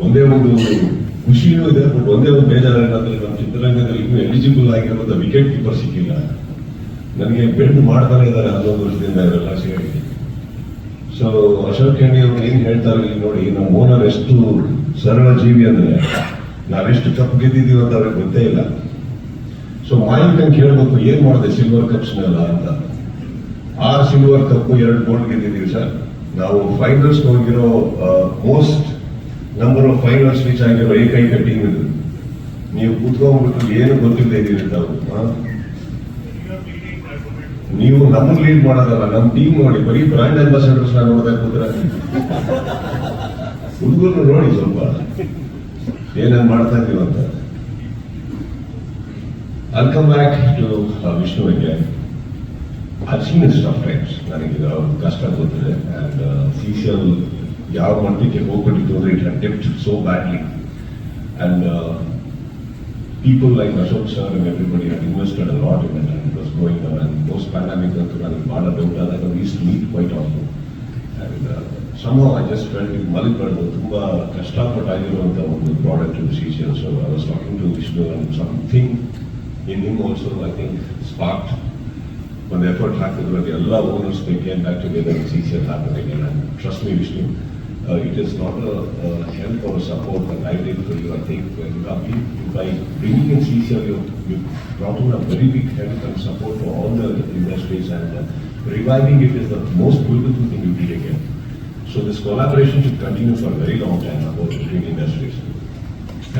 ಒಂದೇ ಒಂದು ಖುಷಿಯೂ ಇದೆ, ಬಟ್ ಒಂದೇ ಒಂದು ಬೇಜಾರು ಏನಂದ್ರೆ ನಮ್ಮ ಚಿತ್ರರಂಗದಲ್ಲಿ ಇನ್ನೂ ಎಲಿಜಿಬಲ್ ಆಗಿರುವಂತ ವಿಕೆಟ್ ಕೀಪರ್ ಸಿಕ್ಕಿಲ್ಲ. ನನಗೆ ಬೆಂಡ್ ಮಾಡ್ತಾನೆ ಇದ್ದಾರೆ 11 ವರ್ಷದಿಂದ ಇವರೆಲ್ಲ ಸೇರಿ. ಸೊ ಅಶೋಕ್ ಖಂಡಿ ಅವರು ಏನ್ ಹೇಳ್ತಾರೆ ಇಲ್ಲಿ ನೋಡಿ, ನಮ್ಮ ಓನರ್ ಎಷ್ಟು ಸರಳ ಜೀವಿ ಅಂದ್ರೆ ನಾವೆಷ್ಟು ಕಪ್ ಗೆದ್ದಿದ್ದೀವಿ ಅಂತ ಅವ್ರಿಗೆ ಗೊತ್ತೇ ಇಲ್ಲ. ಸೊ ಮಾಲೀಕನ್ ಕೇಳಬೇಕು ಏನ್ ಮಾಡಿದೆ ಸಿಲ್ವರ್ ಕಪ್ಸ್ನೆಲ್ಲ ಅಂತ. 6 ಸಿಲ್ವರ್ ಕಪ್ 2 ಗೋಲ್ಡ್ ಗೆದ್ದಿದ್ದೀವಿ ಸರ್. ನಾವು ಫೈನಲ್ಸ್ ಹೋಗಿರೋ most number of finals reach ಆಗಿರೋ ಏಕೈಕ ಟೀಮ್ ಇದು. ನೀವು ಕೂತ್ಕೊಂಡ್ಬಿಟ್ಟು ಏನು ಗೊತ್ತಿಲ್ಲದೆ ಇದ್ದೀರಿ ತಾವು. ನೀವು ನಮ್ಮನ್ನು ಲೀಡ್ ಮಾಡೋದಲ್ಲ, ನಮ್ಮ ಟೀಮ್ ನೋಡಿ ಬರೀ ಬ್ರಾಂಡ್ ಅಂಬಾಸಿಡರ್ಸ್ ನೋಡ್ತಾ ಕೂತ್ರೆ ಹುಡುಗರು ನೋಡಿ ಸ್ವಲ್ಪ ಏನೇನು ಮಾಡ್ತಾ ಇದೀವಿ ಅಂತ. I'll come back to Vishnu again. I've seen his tough times. ನನಗೆ ಕಷ್ಟ ಗೊತ್ತಿದೆ. And CCL ಯಾವ ಮಟ್ಟಕ್ಕೆ ಹೋಗ್ಬಿಟ್ಟಿತ್ತು ಅಂದ್ರೆ it had dipped so badly. And people like Ashok sir and everybody had invested a lot in it and it was going on. And post-pandemic ಅಂತೂ ನನಗೆ ಭಾಳ doubt ಆದಾಗ we used to meet quite often. And somehow I just felt it ಮಲಿಬಾರ್ದು, ತುಂಬಾ ಕಷ್ಟಪಟ್ಟಾಗಿರುವಂಥ ಒಂದು product in CCL. So I was talking to Vishnu and something in him also I think sparked ಒಂದು effort ಹಾಕಿದ್ರಲ್ಲಿ ಎಲ್ಲ owners they came back together and CCL happened again. And trust me Vishnu, it is not a help or a support that I did for you. I think by bringing in CCL, you brought in a very big help and support for all the industries, and reviving it is the most beautiful thing you did again. So this collaboration should continue for a very long time about between industries.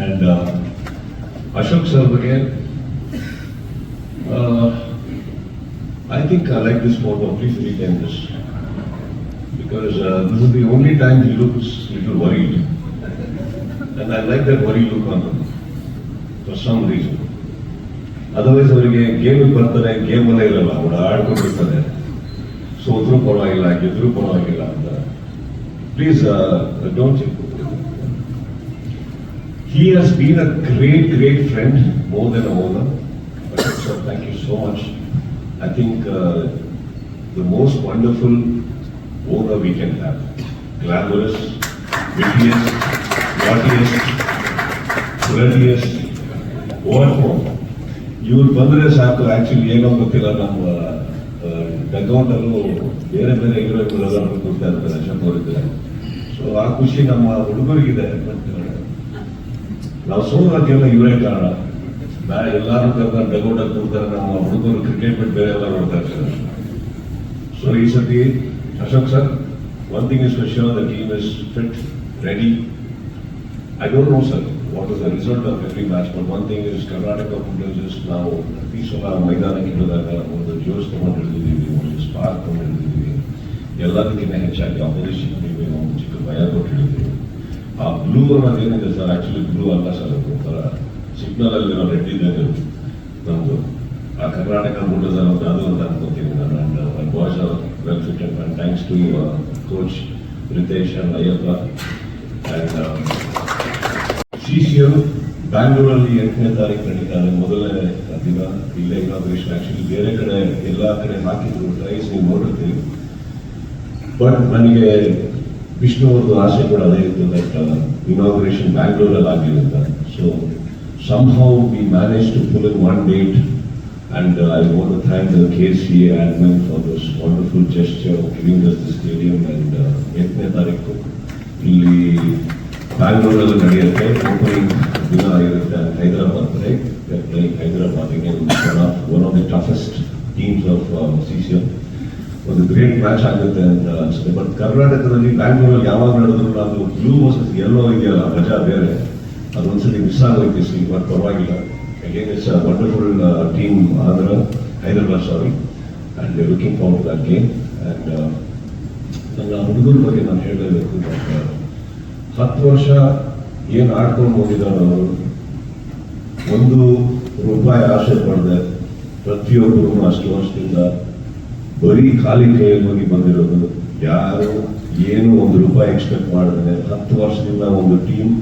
And Ashok sir again, I think I like this photo. Please retain this. Because this is the only time he looks a little worried. And I like that worried look on him, for some reason. Otherwise, ಅವರಿಗೆ ಗೇಮಿಗೆ ಬರ್ತಾರೆ, ಗೇಮಲ್ಲೇ ಇರಲ್ಲ, ಅವಳು ಆಡ್ಕೊಂಡಿರ್ತಾರೆ, ಸೋತ್ರೂ ಪರವಾಗಿಲ್ಲ, ಗೆದ್ರೂ ಪರವಾಗಿಲ್ಲ ಅಂತ. Please don't. He has been a great friend, more than a owner. Sir, thank you so much. I think the most wonderful owner we can have. Glamorous, wittiest, naughtiest, flirtiest, what more. ಇವ್ರು ಬಂದ್ರೆ ಸಾಕು. Actually ಏನೋ ಗೊತ್ತಿಲ್ಲ, ನಮ್ಮ dugout ಅಲ್ಲೂ ಬೇರೆ ಹೀರೋಯಿನ್ಗಳೆಲ್ಲ ಕೂರ್ತಾ ಇರ್ತಾರೆ, ಅಶೋಕ್ ಅವರಿದ್ದಾರೆ. ಸೊ ಆ ಖುಷಿ ನಮ್ಮ ಹುಡುಗರಿಗಿದೆ. ಬಟ್ ನಾವು ಸೋಲೋಕ್ಕೆಲ್ಲ ಇವರೇ ಕಾರಣ. ಎಲ್ಲಾರು ಕರ್ಕೊಂಡು ಡಗೌಟಲ್ಲಿ ಕೂರ್ತಾರೆ, ನಮ್ಮ ಹುಡುಗರು ಕ್ರಿಕೆಟ್ ಬಿಟ್ಟು ಬೇರೆ ಎಲ್ಲ ನೋಡ್ತಾ ಇರ್ತಾರೆ. ಸೊ ಈ ಸತಿ Ashok sir, one thing is for sure, the team is fit, ready. I don't know sir what is the result of every match, but one thing is Karnataka Bulldogs now Pisola ಮೈದಾನಕ್ಕೆ ಇಳಿದಾಗ ಒಂದು ಜೋಶ್ ತಗೊಂಡಿದ್ದೀವಿ, ಒಂದು spark ತಗೊಂಡಿದ್ದೀವಿ. ಎಲ್ಲದಕ್ಕಿಂತ ಹೆಚ್ಚಾಗಿ opposition ಒಂದು ಚಿಕ್ಕ ಭಯ ಕೊಟ್ಟಿದ್ದೀವಿ. ಆ ಬ್ಲೂ ಅನ್ನೋದೇನಿದೆ ಸರ್, ಆಕ್ಚುಲಿ ಬ್ಲೂ ಅಲ್ಲ ಸರ್, ಒಂಥರ ಸಿಗ್ನಲ್ ಅಲ್ಲಿರೋ ರೆಡ್ ಇದೆ ನಮ್ದು. ಆ ಕರ್ನಾಟಕ ಬುಲ್ಡೋಸ್ ಅನ್ನೋದು ಅದು ಅಂತ ಅನ್ಕೋತೀನಿ ನಾನು. And boys are well fitted, and thanks to coach Ritesh and Ayappa. And CCL ಬ್ಯಾಂಗ್ಳೂರಲ್ಲಿ 8ನೇ ತಾರೀಕು ನಡೀತಾರೆ, ಮೊದಲನೇ ದಿನ. ಇಲ್ಲೇ ಇನಾಗ್ರೇಷನ್. ಆಕ್ಚುಲಿ ಬೇರೆ ಕಡೆ ಎಲ್ಲ ಕಡೆ ಹಾಕಿದ್ರು ಪ್ರೈಸ್, ನೀವು ನೋಡಿರ್ತೀವಿ. ಬಟ್ ನನಗೆ ವಿಷ್ಣು ಅವ್ರದ್ದು ಆಸೆ ಕೂಡ ಅದೇ ಇತ್ತು, ದಟ್ ಇನಾಗ್ರೇಷನ್ ಬ್ಯಾಂಗ್ಳೂರಲ್ಲಿ ಆಗಲಿ ಅಂತ. So somehow we managed to pull in one date. And I want to thank the KCA admin for this wonderful gesture of giving us the stadium. And 8ನೇ ತಾರೀಕು ಇಲ್ಲಿ ಬ್ಯಾಂಗ್ಳೂರಲ್ಲಿ ನಡೆಯುತ್ತೆ, ಓಪನಿಂಗ್ ದಿನ ಇರುತ್ತೆ. Hyderabad Hyderabad one of the toughest teams of CCL. ಒಂದು great match ಆಗುತ್ತೆ ಅಂತ ಅನ್ಸುತ್ತೆ. ಬಟ್ ಕರ್ನಾಟಕದಲ್ಲಿ ಬ್ಯಾಂಗ್ಳೂರಲ್ಲಿ ಯಾವಾಗ ನಡೆದ್ರು ಅದು ಬ್ಲೂ ವರ್ಸಸ್ ಯೆಲ್ಲೋ ಇದೆಯಲ್ಲ, ಮಜಾ ಬೇರೆ. ಅದೊಂದ್ಸತಿ ಮಿಸ್ ಆಗೋಯ್ತು ಈ ಬಟ್ ಪರವಾಗಿಲ್ಲ. Again, it's a wonderful team, Hyderabad, sorry, and we're looking forward to that game. And ನನ್ನ ಹುಡುಗರ ಬಗ್ಗೆ ನಾನು ಹೇಳಲೇಬೇಕು. 10 ವರ್ಷ ಏನು ಆಡ್ಕೊಂಡು ಹೋಗಿದ್ದಾರೆ ಅವರು, ₹1 ಆಸೆ ಪಡೆದೆ. ಪ್ರತಿಯೊಬ್ಬರು ಅಷ್ಟು ವರ್ಷದಿಂದ ಬರೀ ಖಾಲಿ ಕೈಯಲ್ಲಿ ಹೋಗಿ ಬಂದಿರೋದು. ಯಾರು ಏನು ₹1 ಎಕ್ಸ್ಪೆಕ್ಟ್ ಮಾಡಿದ್ರೆ 10 ವರ್ಷದಿಂದ ಒಂದು ಟೀಮ್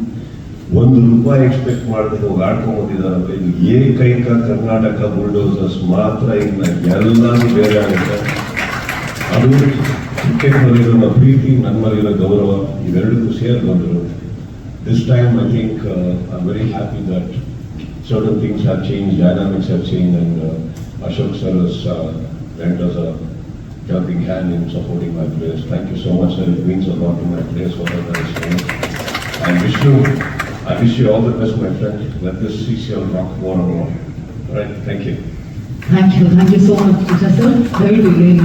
₹1 ಎಕ್ಸ್ಪೆಕ್ಟ್ ಮಾಡಿದ್ರೆ ಹೋಗಿ ಆಡ್ಕೊಂಡು ಹೋಗಿದ್ದಾರೆ. ಇದು ಏಕೈಕ ಕರ್ನಾಟಕ ಬುಲ್ಡೋಸರ್ಸ್ ಮಾತ್ರ. ಇನ್ನು ಎಲ್ಲರೂ ಬೇರೆ ಆಗುತ್ತೆ. ಅದು ಕ್ರಿಕೆಟ್ ಮೇಲಿರೋ ಪ್ರೀತಿ, ನನ್ನ ಮೇಲಿರೋ ಗೌರವ, ಇವೆರಡಕ್ಕೂ ಸೇರಿ ಬಂದರು. this time I think I'm very happy that certain things have changed, dynamics have changed, and Ashok sir has lent us a helping hand in supporting my players. Thank you so much, sir. It means a lot to my players, whatever I say. I wish you all the best, my friend. Let this CCL rock more and more. All right, thank you. Thank you so much, Tushar sir. Very big.